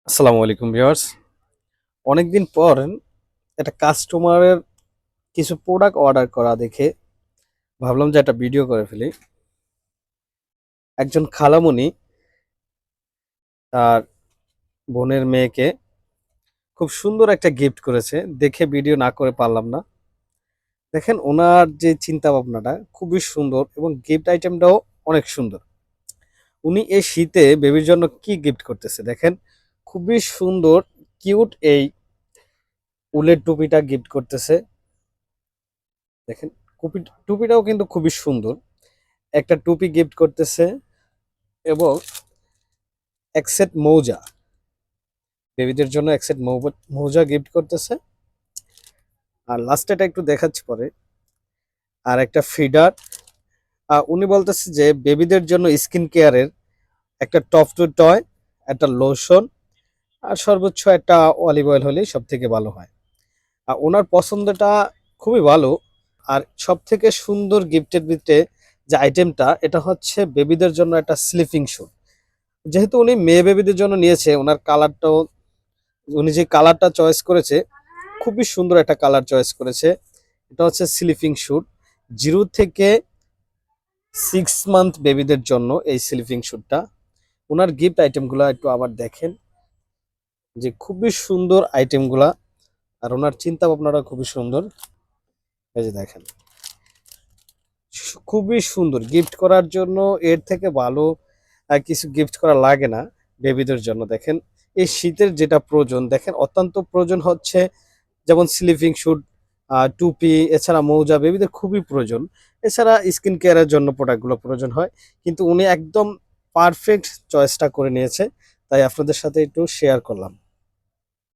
আসসালামু আলাইকুম ভিউয়ার্স। অনেকদিন পর একটা কাস্টমারের কিছু প্রোডাক্ট অর্ডার করা দেখে ভাবলাম যে একটা ভিডিও করে ফেলি। একজন খালামণি তার বোনের মেয়েকে খুব সুন্দর একটা গিফট করেছে, দেখে ভিডিও না করে পারলাম না। দেখেন ওনার যে চিন্তা ভাবনাটা খুবই সুন্দর এবং গিফট আইটেমটাও অনেক সুন্দর। উনি এই শীতে বেবির জন্য কি গিফট করতেছে দেখেন, খুবই সুন্দর কিউট এই উলের টুপিটা গিফট করতেছে। দেখেন টুপিটাও কিন্তু খুবই সুন্দর, একটা টুপি গিফট করতেছে এবং এক সেট মৌজা, বেবিদের জন্য এক সেট মৌজা গিফট করতেছে। আর লাস্টেটা একটু দেখাচ্ছি পরে, আর একটা ফিডার। উনি বলতেছে যে বেবিদের জন্য স্কিন কেয়ারের একটা টপ টু টয়, একটা লোশন, আর সর্বোচ্চ একটা অলিভ অয়েল হলেই সব থেকে ভালো হয়। আর ওনার পছন্দটা খুবই ভালো। আর সব থেকে সুন্দর গিফটের ভিতরে যে আইটেমটা, এটা হচ্ছে বেবিদের জন্য একটা স্লিপিং স্যুট। যেহেতু উনি মেয়ে বেবিদের জন্য নিয়েছে, ওনার কালারটাও, উনি যে কালারটা চয়েস করেছে খুবই সুন্দর একটা কালার চয়েস করেছে। এটা হচ্ছে স্লিপিং স্যুট, 0 থেকে 6 মান্থ বেবিদের জন্য এই স্লিপিং স্যুটটা। ওনার গিফট আইটেমগুলো একটু আবার দেখেন, যে খুবই সুন্দর আইটেমগুলা। আর ওনার চিন্তা ভাবনাটা খুবই সুন্দর। এই যে দেখেন, খুবই সুন্দর গিফট করার জন্য। এর থেকে ভালো কিছু গিফট করা লাগে না বেবিদের জন্য। দেখেন এই শীতের যেটা প্রয়োজন, দেখেন অত্যন্ত প্রয়োজন হচ্ছে যেমন স্লিপিং স্যুট, টুপি, এছাড়া মৌজা বেবিদের খুবই প্রয়োজন। এছাড়া স্কিন কেয়ারের জন্য প্রোডাক্টগুলো প্রয়োজন হয়, কিন্তু উনি একদম পারফেক্ট চয়েসটা করে নিয়েছে, তাই আপনাদের সাথে একটু শেয়ার করলাম।